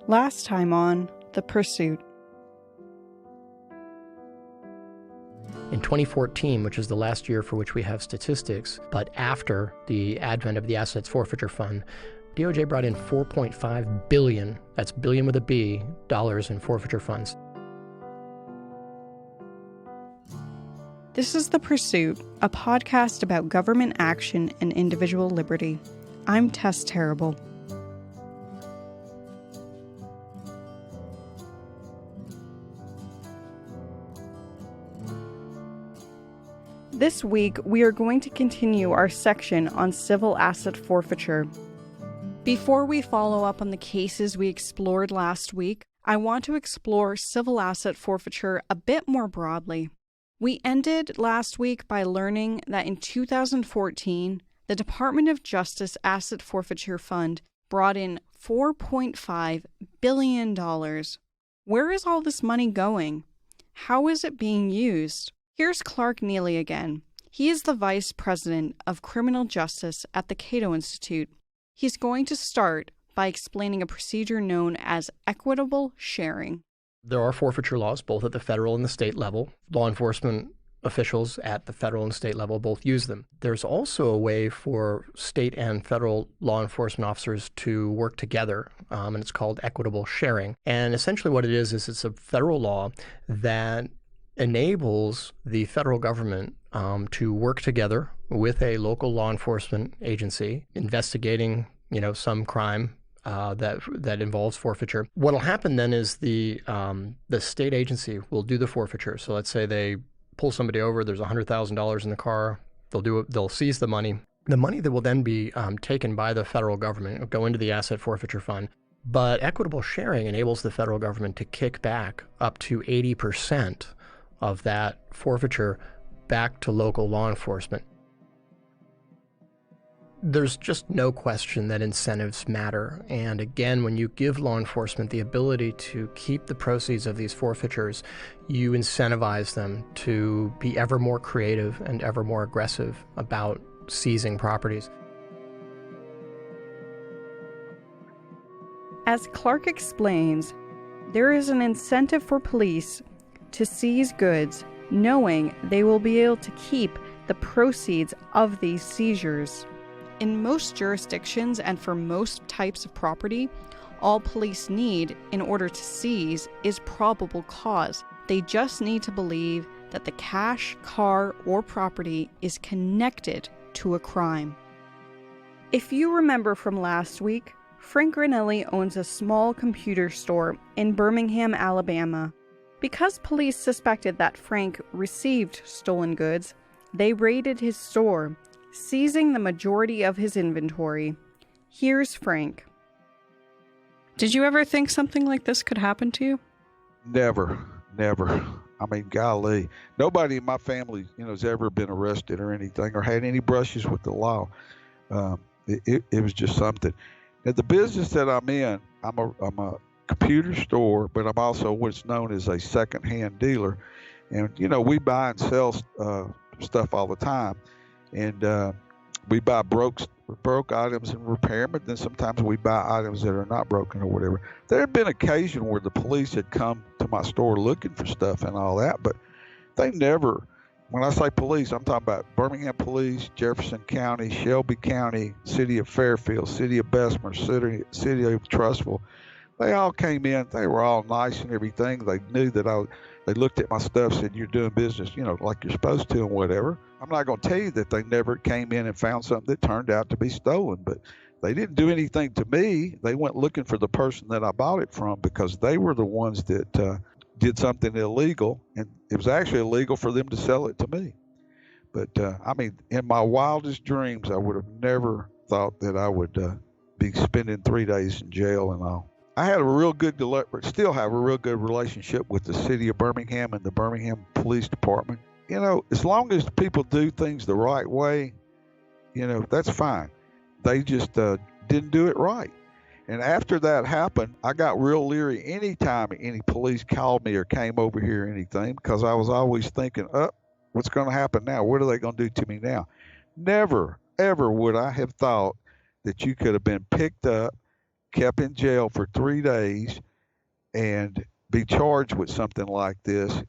Last time on The Pursuit. In 2014, which is the last year for which we have statistics, but after the advent of the Assets Forfeiture Fund, DOJ brought in $4.5 billion, that's billion with a B, dollars in forfeiture funds. This is The Pursuit, a podcast about government action and individual liberty. I'm Tess Terrible. This week, we are going to continue our section on civil asset forfeiture. Before we follow up on the cases we explored last week, I want to explore civil asset forfeiture a bit more broadly. We ended last week by learning that in 2014, the Department of Justice Asset Forfeiture Fund brought in $4.5 billion. Where is all this money going? How is it being used? Here's Clark Neely again. He is the Vice President of Criminal Justice at the Cato Institute. He's going to start by explaining a procedure known as equitable sharing. There are forfeiture laws both at the federal and the state level. Law enforcement officials at the federal and state level both use them. There's also a way for state and federal law enforcement officers to work together, and it's called equitable sharing. And essentially what it is it's a federal law that enables the federal government to work together with a local law enforcement agency investigating, some crime that involves forfeiture. What'll happen then is the state agency will do the forfeiture. So let's say they pull somebody over. There's $100,000 in the car. They'll seize the money. The money that will then be taken by the federal government will go into the asset forfeiture fund. But equitable sharing enables the federal government to kick back up to 80% of that forfeiture back to local law enforcement. There's just no question that incentives matter. And again, when you give law enforcement the ability to keep the proceeds of these forfeitures, you incentivize them to be ever more creative and ever more aggressive about seizing properties. As Clark explains, there is an incentive for police to seize goods, knowing they will be able to keep the proceeds of these seizures. In most jurisdictions and for most types of property, all police need in order to seize is probable cause. They just need to believe that the cash, car, or property is connected to a crime. If you remember from last week, Frank Granelli owns a small computer store in Birmingham, Alabama. Because police suspected that Frank received stolen goods, they raided his store, seizing the majority of his inventory. Here's Frank. Did you ever think something like this could happen to you? Never. I mean, golly, nobody in my family, has ever been arrested or anything or had any brushes with the law. It was just something. At the business that I'm in, I'm a computer store, but I'm also what's known as a second-hand dealer. And, we buy and sell stuff all the time. And we buy broke items and repair them, but then sometimes we buy items that are not broken or whatever. There had been occasion where the police had come to my store looking for stuff and all that, but they never, when I say police, I'm talking about Birmingham Police, Jefferson County, Shelby County, City of Fairfield, City of Bessemer, City of Trussville. They all came in. They were all nice and everything. They knew that they looked at my stuff, said, "You're doing business, like you're supposed to," and whatever. I'm not going to tell you that they never came in and found something that turned out to be stolen, but they didn't do anything to me. They went looking for the person that I bought it from because they were the ones that did something illegal, and it was actually illegal for them to sell it to me. But, in my wildest dreams, I would have never thought that I would be spending 3 days in jail and all. I had still have a real good relationship with the city of Birmingham and the Birmingham Police Department. As long as people do things the right way, that's fine. They just didn't do it right. And after that happened, I got real leery anytime any police called me or came over here or anything, because I was always thinking, what's going to happen now? What are they going to do to me now? Never, ever would I have thought that you could have been picked up, kept in jail for 3 days and be charged with something like this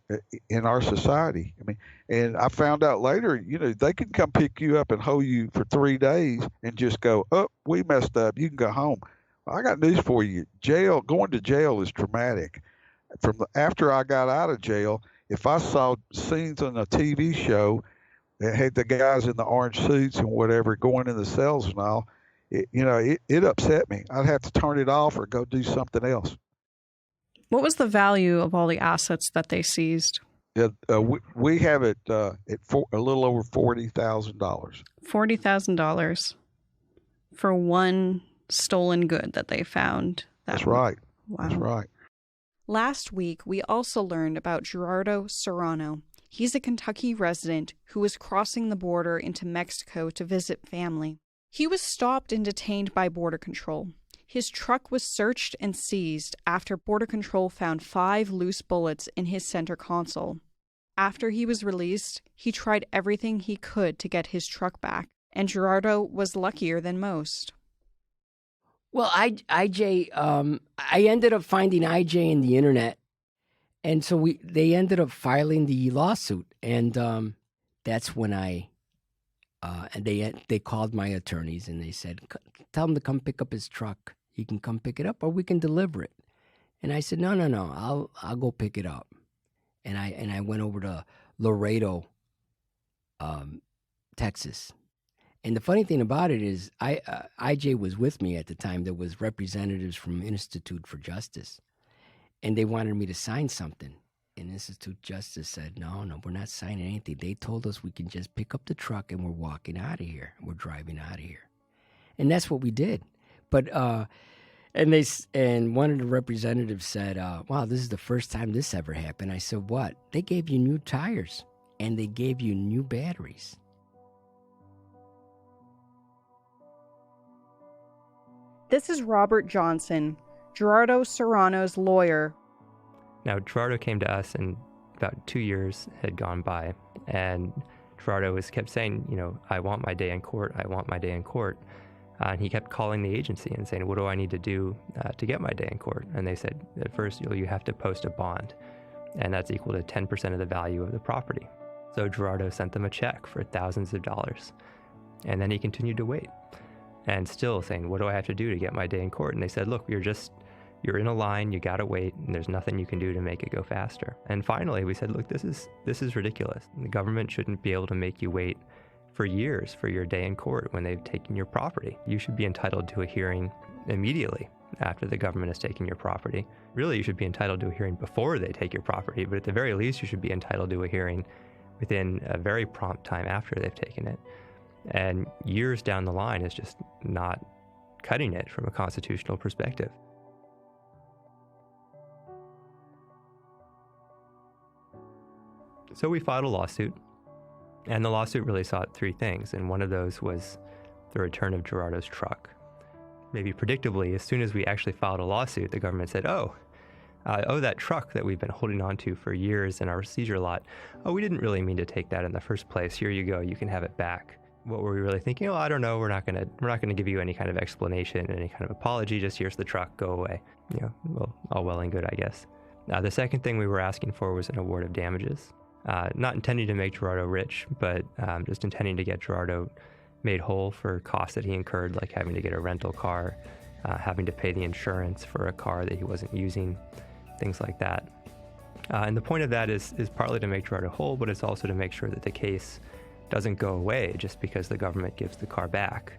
in our society. I mean, and I found out later, they can come pick you up and hold you for 3 days and just go, oh, we messed up. You can go home. Well, I got news for you. Going to jail is traumatic. After I got out of jail, if I saw scenes on a TV show that had the guys in the orange suits and whatever going in the cells and all, it upset me. I'd have to turn it off or go do something else. What was the value of all the assets that they seized? Yeah, we have it at a little over $40,000. $40,000 for one stolen good that they found. That's right. Wow. That's right. Last week, we also learned about Gerardo Serrano. He's a Kentucky resident who was crossing the border into Mexico to visit family. He was stopped and detained by Border Control. His truck was searched and seized after Border Control found 5 loose bullets in his center console. After he was released, he tried everything he could to get his truck back, and Gerardo was luckier than most. Well, IJ, I ended up finding IJ in the internet, and so they ended up filing the lawsuit, and that's when and they called my attorneys and they said, tell him to come pick up his truck. He can come pick it up, or we can deliver it. And I said, no, I'll go pick it up. And I went over to Laredo, Texas. And the funny thing about it is, IJ was with me at the time. There was representatives from Institute for Justice, and they wanted me to sign something. And Institute Justice said, no, we're not signing anything. They told us we can just pick up the truck and we're walking out of here. We're driving out of here. And that's what we did. But and one of the representatives said, wow, this is the first time this ever happened. I said, what? They gave you new tires and they gave you new batteries. This is Robert Johnson, Gerardo Serrano's lawyer. Now, Gerardo came to us and about 2 years had gone by, and Gerardo kept saying, I want my day in court. I want my day in court. And he kept calling the agency and saying, what do I need to do to get my day in court? And they said, at first, you have to post a bond, and that's equal to 10% of the value of the property. So Gerardo sent them a check for thousands of dollars. And then he continued to wait and still saying, what do I have to do to get my day in court? And they said, look, you're in a line, you gotta wait, and there's nothing you can do to make it go faster. And finally, we said, look, this is ridiculous. The government shouldn't be able to make you wait for years for your day in court when they've taken your property. You should be entitled to a hearing immediately after the government has taken your property. Really, you should be entitled to a hearing before they take your property, but at the very least, you should be entitled to a hearing within a very prompt time after they've taken it. And years down the line is just not cutting it from a constitutional perspective. So we filed a lawsuit, and the lawsuit really sought 3 things, and one of those was the return of Gerardo's truck. Maybe predictably, as soon as we actually filed a lawsuit, the government said, that truck that we've been holding on to for years in our seizure lot, we didn't really mean to take that in the first place. Here you go, you can have it back. What were we really thinking? I don't know, we're not gonna give you any kind of explanation, any kind of apology, just here's the truck, go away. All well and good, I guess. The second thing we were asking for was an award of damages. Not intending to make Gerardo rich, but just intending to get Gerardo made whole for costs that he incurred, like having to get a rental car, having to pay the insurance for a car that he wasn't using, things like that. And the point of that is partly to make Gerardo whole, but it's also to make sure that the case doesn't go away just because the government gives the car back.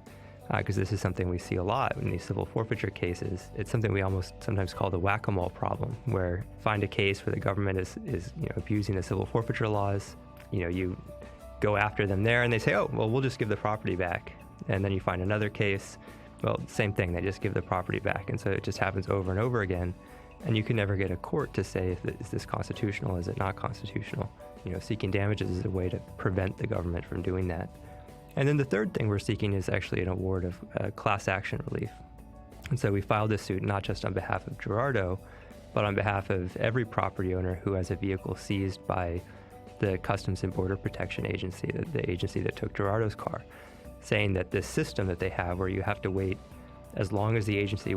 Because this is something we see a lot in these civil forfeiture cases. It's something we almost sometimes call the whack-a-mole problem, where find a case where the government is abusing the civil forfeiture laws. You go after them there and they say, we'll just give the property back. And then you find another case, same thing, they just give the property back. And so it just happens over and over again. And you can never get a court to say, is this constitutional, is it not constitutional? Seeking damages is a way to prevent the government from doing that. And then the third thing we're seeking is actually an award of class action relief. And so we filed this suit not just on behalf of Gerardo, but on behalf of every property owner who has a vehicle seized by the Customs and Border Protection Agency, the agency that took Gerardo's car, saying that this system that they have where you have to wait as long as the agency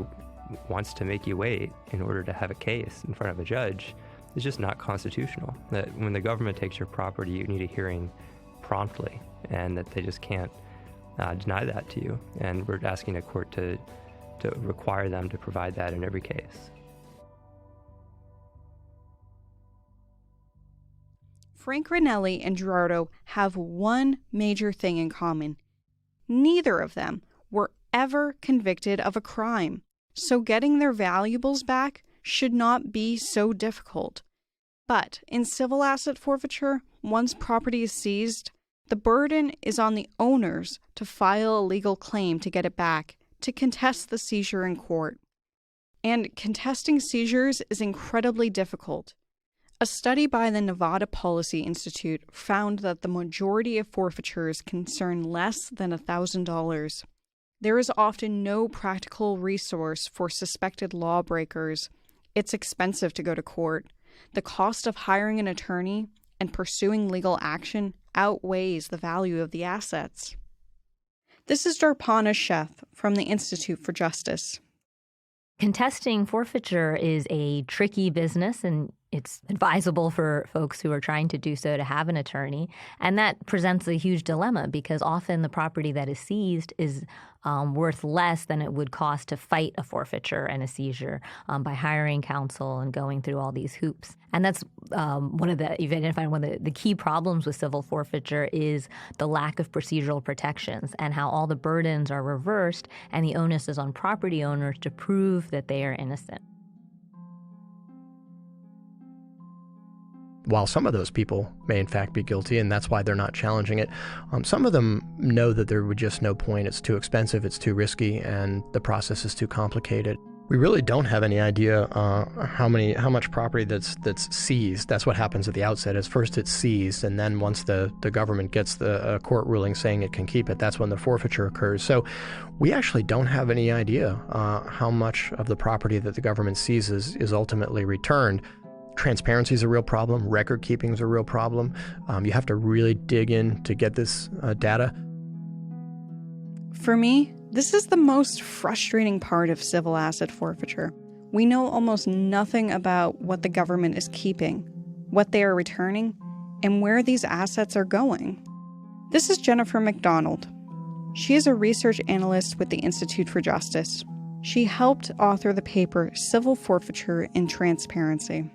wants to make you wait in order to have a case in front of a judge is just not constitutional. That when the government takes your property, you need a hearing promptly, and that they just can't deny that to you. And we're asking a court to require them to provide that in every case. Frank Grinelli and Gerardo have one major thing in common. Neither of them were ever convicted of a crime, so getting their valuables back should not be so difficult. But in civil asset forfeiture, once property is seized, the burden is on the owners to file a legal claim to get it back, to contest the seizure in court. And contesting seizures is incredibly difficult. A study by the Nevada Policy Institute found that the majority of forfeitures concern less than $1,000. There is often no practical resource for suspected lawbreakers. It's expensive to go to court. The cost of hiring an attorney and pursuing legal action outweighs the value of the assets. This is Darpana Sheth from the Institute for Justice. Contesting forfeiture is a tricky business, and it's advisable for folks who are trying to do so to have an attorney. And that presents a huge dilemma because often the property that is seized is worth less than it would cost to fight a forfeiture and a seizure by hiring counsel and going through all these hoops. And that's you've identified one of the key problems with civil forfeiture is the lack of procedural protections and how all the burdens are reversed and the onus is on property owners to prove that they are innocent. While some of those people may in fact be guilty, and that's why they're not challenging it, some of them know that there would just no point. It's too expensive, it's too risky, and the process is too complicated. We really don't have any idea how much property that's seized. That's what happens at the outset. Is first it's seized, and then once the government gets the court ruling saying it can keep it, that's when the forfeiture occurs. So we actually don't have any idea how much of the property that the government seizes is ultimately returned. Transparency is a real problem. Record keeping is a real problem. You have to really dig in to get this data. For me, this is the most frustrating part of civil asset forfeiture. We know almost nothing about what the government is keeping, what they are returning, and where these assets are going. This is Jennifer McDonald. She is a research analyst with the Institute for Justice. She helped author the paper Civil Forfeiture and Transparency.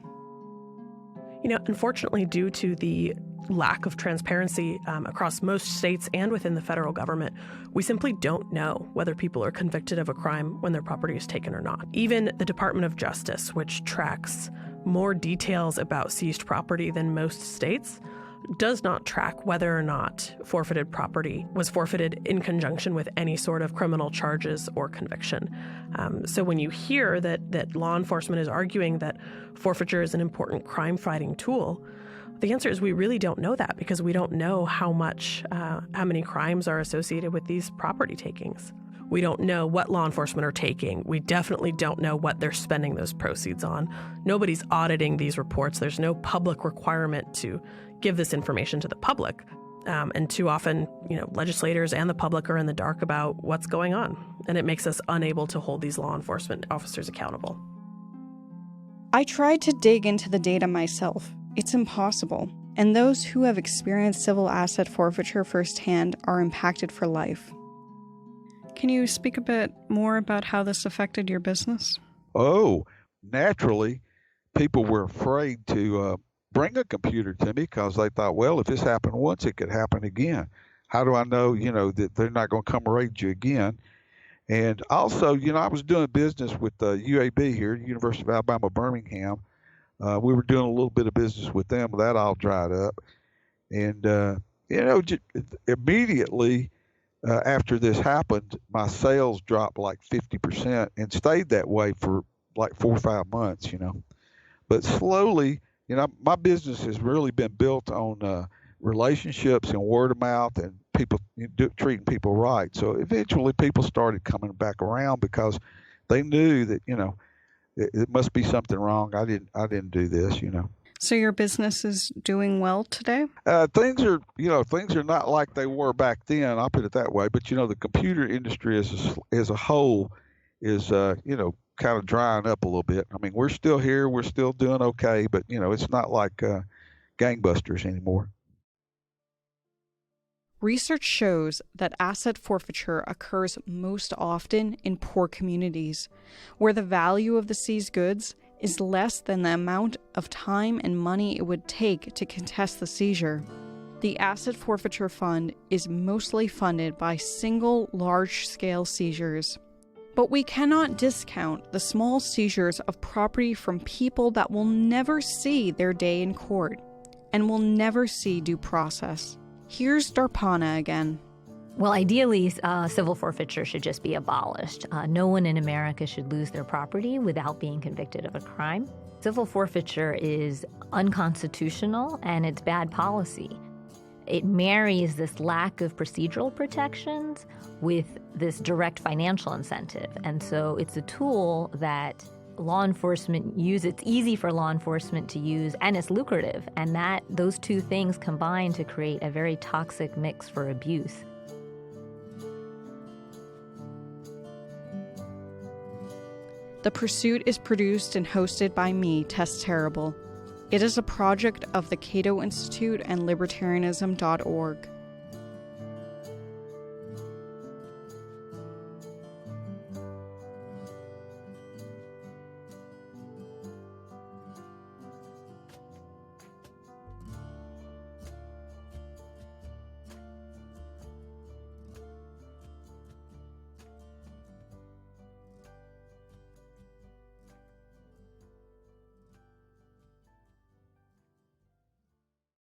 Unfortunately, due to the lack of transparency across most states and within the federal government, we simply don't know whether people are convicted of a crime when their property is taken or not. Even the Department of Justice, which tracks more details about seized property than most states, does not track whether or not forfeited property was forfeited in conjunction with any sort of criminal charges or conviction. So when you hear that law enforcement is arguing that forfeiture is an important crime-fighting tool, the answer is we really don't know that because we don't know how many crimes are associated with these property takings. We don't know what law enforcement are taking. We definitely don't know what they're spending those proceeds on. Nobody's auditing these reports. There's no public requirement to give this information to the public. And too often, legislators and the public are in the dark about what's going on. And it makes us unable to hold these law enforcement officers accountable. I tried to dig into the data myself. It's impossible. And those who have experienced civil asset forfeiture firsthand are impacted for life. Can you speak a bit more about how this affected your business? Oh, naturally, people were afraid to bring a computer to me because they thought, well, if this happened once, it could happen again. How do I know, that they're not going to come raid you again? And also, I was doing business with UAB here, University of Alabama, Birmingham. We were doing a little bit of business with them. That all dried up. And, immediately after this happened, my sales dropped like 50% and stayed that way for like 4 or 5 months, But slowly, my business has really been built on relationships and word of mouth and people treating people right. So eventually people started coming back around because they knew that, it must be something wrong. I didn't do this, So your business is doing well today? Things are not like they were back then. I'll put it that way. But the computer industry as a whole is kind of drying up a little bit. I mean, we're still here, we're still doing okay, but it's not like gangbusters anymore. Research shows that asset forfeiture occurs most often in poor communities, where the value of the seized goods is less than the amount of time and money it would take to contest the seizure. The Asset Forfeiture Fund is mostly funded by single large-scale seizures. But we cannot discount the small seizures of property from people that will never see their day in court and will never see due process. Here's Darpana again. Well, ideally, civil forfeiture should just be abolished. No one in America should lose their property without being convicted of a crime. Civil forfeiture is unconstitutional and it's bad policy. It marries this lack of procedural protections with this direct financial incentive. And so it's a tool that law enforcement use. It's easy for law enforcement to use, and it's lucrative. And those two things combine to create a very toxic mix for abuse. The Pursuit is produced and hosted by me, Tess Terrible. It is a project of the Cato Institute and Libertarianism.org.